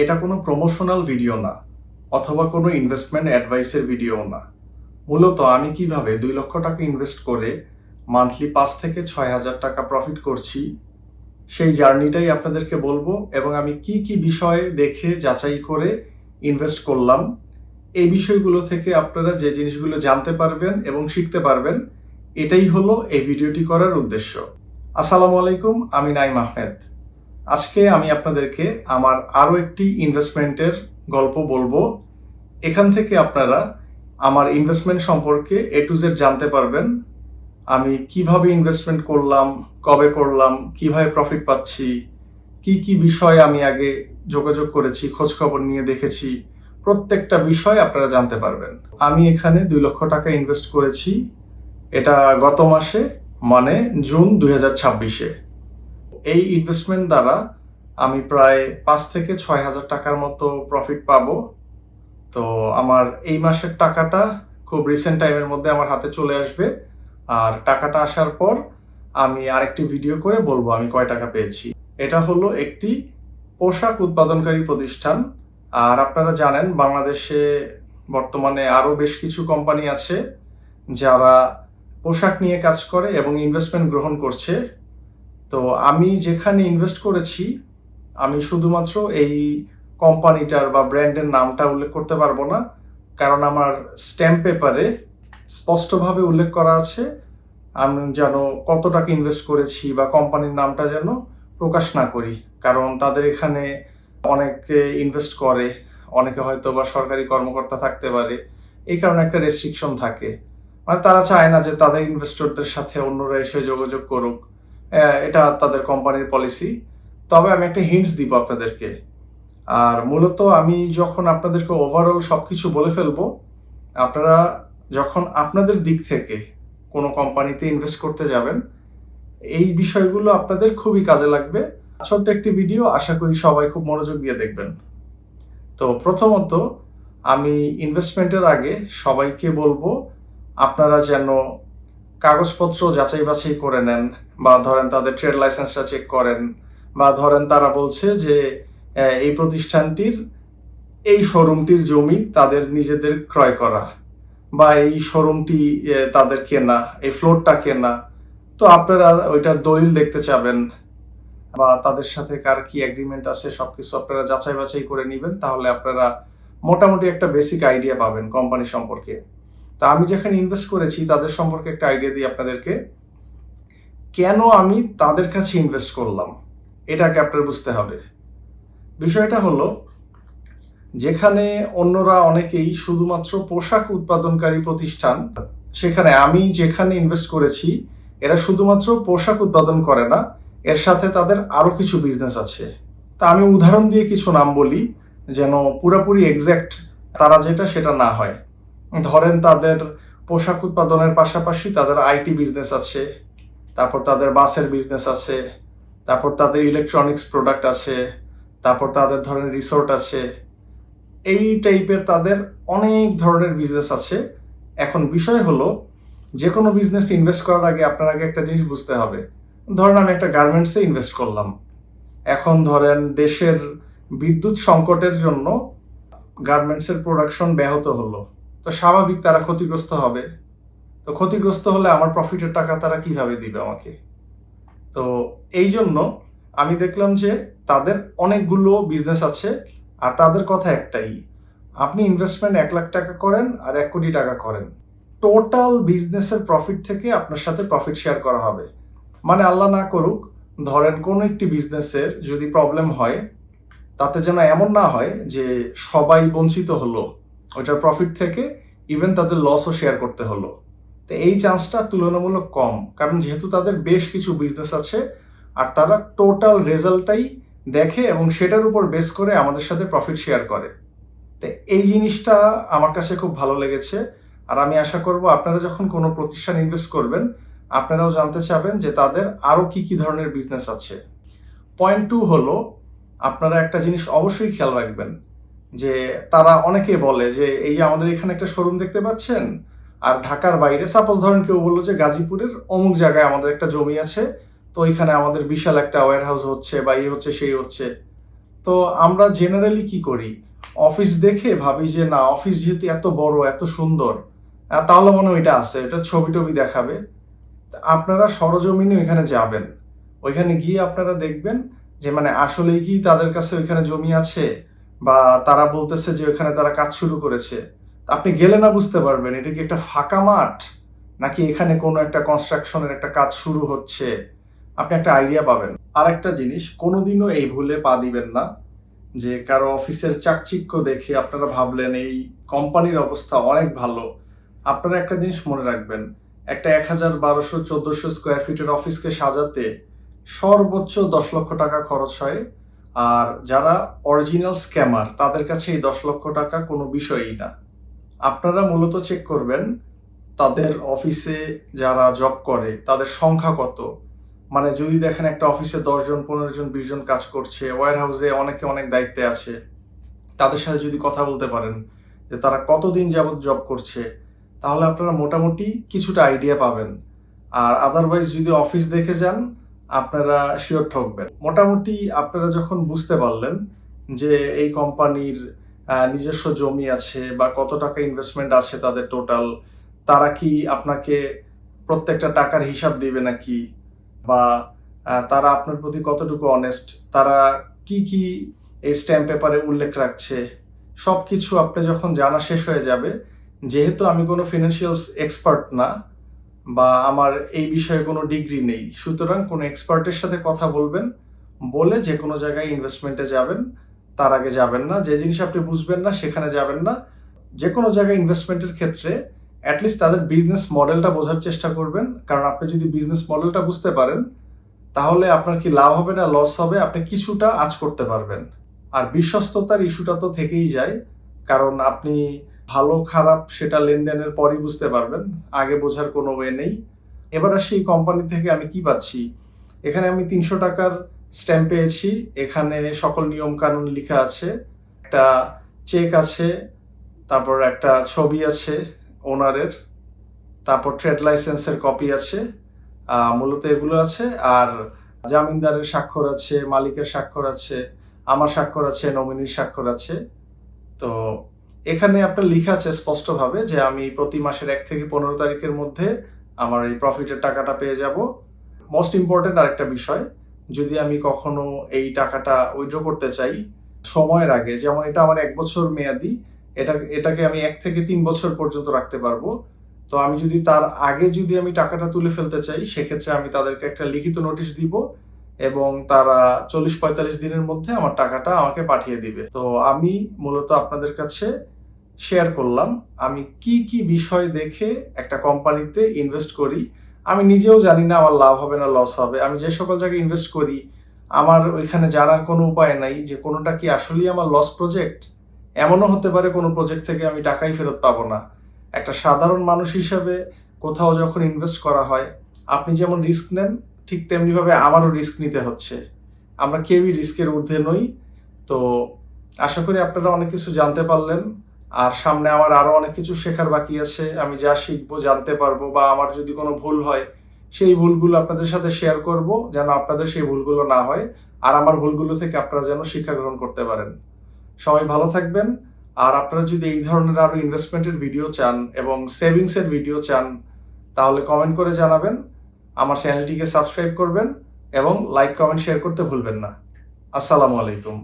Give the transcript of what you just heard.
এটা কোনো promotional video না অথবা কোনো ইনভেস্টমেন্ট অ্যাডভাইসের ভিডিও না। মূলত আমি কিভাবে ২ লক্ষ টাকা ইনভেস্ট করে মান্থলি ৫ থেকে ৬,০০০ টাকা প্রফিট করছি, সেই জার্নিটাই আপনাদেরকে বলবো এবং আমি কি বিষয়ে দেখে যাচাই করে ইনভেস্ট করলাম, এই বিষয়গুলো থেকে আপনারা যে জিনিসগুলো জানতে পারবেন এবং শিখতে পারবেন, এটাই হলো এই ভিডিওটি করার উদ্দেশ্য। আসসালামু আলাইকুম, আমি নাইম আহমেদ। আজকে আমি আপনাদেরকে আমার আরও একটি ইনভেস্টমেন্টের গল্প বলবো। এখান থেকে আপনারা আমার ইনভেস্টমেন্ট সম্পর্কে A to Z জানতে পারবেন। আমি কিভাবে ইনভেস্টমেন্ট করলাম, কবে করলাম, কিভাবে প্রফিট পাচ্ছি, কি বিষয়ে আমি আগে যোগাযোগ করেছি, খোঁজখবর নিয়ে দেখেছি, প্রত্যেকটা বিষয় আপনারা জানতে পারবেন। আমি এখানে ২ লক্ষ টাকা ইনভেস্ট করেছি। এটা গত মাসে, মানে জুন ২০২৬-এ। এই ইনভেস্টমেন্ট দ্বারা আমি প্রায় ৫ থেকে ৬,০০০ টাকার মতো প্রফিট পাবো। তো আমার এই মাসের টাকাটা খুব রিসেন্ট টাইমের মধ্যে আমার হাতে চলে আসবে। আর টাকাটা আসার পর আমি আরেকটি ভিডিও করে বলবো আমি কয় টাকা পেয়েছি। এটা হলো একটি পোশাক উৎপাদনকারী প্রতিষ্ঠান। আর আপনারা জানেন বাংলাদেশে বর্তমানে আরও বেশ কিছু কোম্পানি আছে যারা পোশাক নিয়ে কাজ করে এবং ইনভেস্টমেন্ট গ্রহণ করছে। তো আমি যেখানে ইনভেস্ট করেছি, আমি শুধুমাত্র এই কোম্পানিটার বা ব্র্যান্ডের নামটা উল্লেখ করতে পারবো না, কারণ আমার স্ট্যাম্প পেপারে স্পষ্টভাবে উল্লেখ করা আছে আমি যেন কত টাকা ইনভেস্ট করেছি বা কোম্পানির নামটা যেন প্রকাশ না করি, কারণ তাদের এখানে অনেকে ইনভেস্ট করে, অনেকে হয়তো বা সরকারি কর্মকর্তা থাকতে পারে, এই কারণে একটা রেস্ট্রিকশন থাকে। মানে তারা চায় না যে তাদের ইনভেস্টরদের সাথে অন্যরা এসে যোগাযোগ করুক। এটা তাদের কোম্পানির পলিসি। তবে আমি একটা হিন্টস দিব আপনাদেরকে। আর মূলত আমি যখন আপনাদেরকে ওভারঅল সবকিছু বলে ফেলবো, আপনারা যখন আপনাদের দিক থেকে কোনো কোম্পানিতে ইনভেস্ট করতে যাবেন, এই বিষয়গুলো আপনাদের খুবই কাজে লাগবে। ছোট্ট একটি ভিডিও, আশা করি সবাই খুব মনোযোগ দিয়ে দেখবেন। তো প্রথমত আমি ইনভেস্টমেন্টের আগে সবাইকে বলবো আপনারা যেন কাগজপত্র যাচাই বাছাই করে নেন, বা ধরেন তাদের ট্রেড লাইসেন্সটা চেক করেন, বা ধরেন তারা বলছে যে এই প্রতিষ্ঠানটির এই শোরুমটির জমি তাদের নিজেদের ক্রয় করা, বা এই শোরুমটি তাদের কেনা, এই ফ্লোরটা কেনা। তো আপনারা ওইটার দলিল দেখতে চাবেন, বা তাদের সাথে কার কি এগ্রিমেন্ট আছে সবকিছু আপনারা যাচাই বাছাই করে নেবেন, তাহলে আপনারা মোটামুটি একটা বেসিক আইডিয়া পাবেন কোম্পানি সম্পর্কে। তা আমি যেখানে ইনভেস্ট করেছি তাদের সম্পর্কে একটা আইডিয়া দিই আপনাদেরকে। কেন আমি তাদের কাছে ইনভেস্ট করলাম, এটাকে আপনার বুঝতে হবে। বিষয়টা হলো, যেখানে অন্যরা অনেকেই শুধুমাত্র পোশাক উৎপাদনকারী প্রতিষ্ঠান, সেখানে আমি যেখানে ইনভেস্ট করেছি এরা শুধুমাত্র পোশাক উৎপাদন করে না, এর সাথে তাদের আরো কিছু বিজনেস আছে। তা আমি উদাহরণ দিয়ে কিছু নাম বলি যেন পুরোপুরি এক্সাক্ট তারা যেটা সেটা না হয়। ধরেন তাদের পোশাক উৎপাদনের পাশাপাশি তাদের আইটি বিজনেস আছে, তারপর তাদের বাসের বিজনেস আছে, তারপর তাদের ইলেকট্রনিক্স প্রোডাক্ট আছে, তারপর তাদের ধরেন রিসোর্ট আছে। এই টাইপের তাদের অনেক ধরনের বিজনেস আছে। এখন বিষয় হলো, যে কোনো বিজনেস ইনভেস্ট করার আগে আপনার আগে একটা জিনিস বুঝতে হবে। ধরেন আমি একটা গার্মেন্টসে ইনভেস্ট করলাম, এখন ধরেন দেশের বিদ্যুৎ সংকটের জন্য গার্মেন্টসের প্রোডাকশন ব্যাহত হলো, তো স্বাভাবিক তারা ক্ষতিগ্রস্ত হবে। তো ক্ষতিগ্রস্ত হলে আমার প্রফিটের টাকা তারা কিভাবে দিবে আমাকে? তো এই জন্য আমি দেখলাম যে তাদের অনেকগুলো বিজনেস আছে, আর তাদের কথা একটাই, আপনি ইনভেস্টমেন্ট ১,০০,০০০ টাকা করেন আর ১,০০,০০,০০০ টাকা করেন, টোটাল বিজনেসের প্রফিট থেকে আপনার সাথে প্রফিট শেয়ার করা হবে। মানে আল্লাহ না করুক, ধরেন কোনো একটি বিজনেসের যদি প্রবলেম হয়, তাতে যেন এমন না হয় যে সবাই বঞ্চিত হলো ওইটার প্রফিট থেকে, ইভেন তাদের লসও শেয়ার করতে হলো। তো এই চান্সটা তুলনামূলক কম, কারণ যেহেতু তাদের বেশ কিছু বিজনেস আছে আর তারা টোটাল রেজাল্টটাই দেখে এবং সেটার উপর বেস করে আমাদের সাথে প্রফিট শেয়ার করে। তো এই জিনিসটা আমার কাছে খুব ভালো লেগেছে। আর আমি আশা করব আপনারা যখন কোনো প্রতিষ্ঠান ইনভেস্ট করবেন, আপনারাও জানতে চাবেন যে তাদের আরও কি ধরনের বিজনেস আছে। পয়েন্ট 2 হলো, আপনারা একটা জিনিস অবশ্যই খেয়াল রাখবেন যে তারা অনেকে বলে যে এই যে আমাদের এখানে একটা শোরুম দেখতে পাচ্ছেন, আর ঢাকার বাইরে সাপোজ ধরেন কেউ বললো যে গাজীপুরের অমুক জায়গায় আমাদের একটা জমি আছে, তো ওইখানে আমাদের বিশাল একটা ওয়্যার হাউস হচ্ছে বা এই হচ্ছে সেই হচ্ছে। তো আমরা জেনারেলি কি করি, অফিস দেখে ভাবি যে না অফিস যেহেতু এত বড় এত সুন্দর, তাহলে মনে হয় এটা আছে, এটা ছবি টবি দেখাবে। আপনারা সরজমিনে ওইখানে যাবেন, ওইখানে গিয়ে আপনারা দেখবেন যে মানে আসলেই কি তাদের কাছে ওইখানে জমি আছে, বা তারা বলতেছে যে ওইখানে তারা কাজ শুরু করেছে। আপনি গেলে না বুঝতে পারবেন এটা কি একটা ফাঁকা মাঠ, নাকি এখানে কোনো একটা কনস্ট্রাকশনের একটা কাজ শুরু হচ্ছে। আপনি একটা আইডিয়া পাবেন। আর একটা জিনিস, কোনোদিনও এই ভুলে পা দিবেন না যে কারো অফিসের চাকচিক্য দেখে আপনারা ভাবলেন এই কোম্পানির অবস্থা অনেক ভালো। আপনারা একটা জিনিস মনে রাখবেন, একটা ১,১২০০-১৪০০ স্কোয়ার ফিটের অফিসকে সাজাতে সর্বোচ্চ ১০ লক্ষ টাকা খরচ হয়। আর যারা অরিজিনাল স্ক্যামার তাদের কাছে এই ১০ লক্ষ টাকা কোনো বিষয়ই না। আপনারা মূলত চেক করবেন তাদের অফিসে যারা জব করে তাদের সংখ্যা কত। মানে যদি দেখেন একটা অফিসে ১০ জন, ১৫ জন, ২০ জন কাজ করছে, ওয়্যার হাউসে অনেকে অনেক দায়িত্বে আছে, তাদের সাথে যদি কথা বলতে পারেন যে তারা কতদিন যাবত জব করছে, তাহলে আপনারা মোটামুটি কিছুটা আইডিয়া পাবেন। আর আদারওয়াইজ যদি অফিস দেখে যান, আপনারা শিওর ঠকবেন। মোটামুটি আপনারা যখন বুঝতে পারলেন যে এই কোম্পানির নিজস্ব জমি আছে বা কত টাকা ইনভেস্টমেন্ট আছে তাদের টোটাল, তারা কি আপনাকে প্রত্যেকটা টাকার হিসাব দিবে নাকি, বা তারা আপনার প্রতি কতটুকু অনেস্ট, তারা কি কি এই স্ট্যাম্প পেপারে উল্লেখ রাখছে, সবকিছু আপনি যখন জানা শেষ হয়ে যাবে, যেহেতু আমি কোনো ফিনান্সিয়াল এক্সপার্ট না বা আমার এই বিষয়ে কোনো ডিগ্রি নেই, সুতরাং কোনো এক্সপার্টের সাথে কথা বলবেন, বলে যে কোনো জায়গায় ইনভেস্টমেন্টে যাবেন, তার আগে যাবেন না। যে জিনিস আপনি বুঝবেন না সেখানে যাবেন না। যে কোনো জায়গায় ইনভেস্টমেন্টের ক্ষেত্রে অ্যাটলিস্ট তাদের বিজনেস মডেলটা বোঝার চেষ্টা করবেন। কারণ আপনি যদি বিজনেস মডেলটা বুঝতে পারেন, তাহলে আপনার কি লাভ হবে না লস হবে আপনি কিছুটা আঁচ করতে পারবেন। আর বিশ্বস্ততার ইস্যুটা তো থেকেই যায়, কারণ আপনি ভালো খারাপ সেটা লেনদেনের পরই বুঝতে পারবেন, আগে বোঝার কোনো ওয়ে নেই। এবার আসি এই কোম্পানি থেকে আমি কি পাচ্ছি। এখানে আমি ৩০০ টাকার স্ট্যাম্প পেয়েছি, এখানে সকল নিয়ম কানুন লিখা আছে, একটা চেক আছে, তারপর একটা ছবি আছে ওনারের, তারপর ট্রেড লাইসেন্সের কপি আছে, মূলত এগুলো আছে। আর জামিনদারের স্বাক্ষর আছে, মালিকের স্বাক্ষর আছে, আমার স্বাক্ষর আছে, নমিনির স্বাক্ষর আছে। তো এখানে আপনার লিখা আছে স্পষ্টভাবে যে আমি প্রতি মাসের ১ থেকে ১৫ তারিখের মধ্যে আমার এই প্রফিটের টাকাটা পেয়ে যাব। মোস্ট ইম্পর্টেন্ট আরেকটা বিষয়, যদি আমি কখনো এই টাকাটা উইথড্র করতে চাই সময়ের আগে, যেমন এটা আমার ১ বছর মেয়াদি, এটাকে আমি ১ থেকে ৩ বছর পর্যন্ত রাখতে পারবো। তো আমি যদি তার আগে যদি আমি টাকাটা তুলে ফেলতে চাই, সেক্ষেত্রে আমি তাদেরকে একটা লিখিত নোটিশ দিব এবং তারা ৪০-৪৫ দিনের মধ্যে আমার টাকাটা আমাকে পাঠিয়ে দিবে। তো আমি মূলত আপনাদের কাছে শেয়ার করলাম আমি কি কি বিষয় দেখে একটা কোম্পানিতে ইনভেস্ট করি। আমি নিজেও জানি না আমার লাভ হবে না লস হবে। আমি যে সকল জায়গায় ইনভেস্ট করি, আমার ওইখানে জানার কোনো উপায় নাই যে কোনোটা কি আসলেই আমার লস প্রজেক্ট। এমনও হতে পারে কোনো প্রজেক্ট থেকে আমি টাকাই ফেরত পাবো না। একটা সাধারণ মানুষ হিসাবে কোথাও যখন ইনভেস্ট করা হয়, আপনি যেমন রিস্ক নেন, ঠিক তেমনিভাবে আমারও রিস্ক নিতে হচ্ছে। আমরা কেউই রিস্কের ঊর্ধ্বে নই। তো আশা করি আপনারা অনেক কিছু জানতে পারলেন। আর সামনে আমার আরো অনেক কিছু শেখার বাকি আছে। আমি যা শিখবো, জানতে পারবো, বা আমার যদি কোনো ভুল হয়, সেই ভুলগুলো আপনাদের সাথে শেয়ার করব, যেন আপনাদের সেই ভুলগুলো না হয়। আর আমার ভুলগুলো থেকে আপনারা যেন শিক্ষা গ্রহণ করতে পারেন। সবাই ভালো থাকবেন। আর আপনারা যদি এই ধরনের আরো ইনভেস্টমেন্টের ভিডিও চান এবং সেভিংসের ভিডিও চান, তাহলে কমেন্ট করে জানাবেন। আমার চ্যানেলটিকে সাবস্ক্রাইব করবেন এবং লাইক, কমেন্ট, শেয়ার করতে ভুলবেন না। আসসালামু আলাইকুম।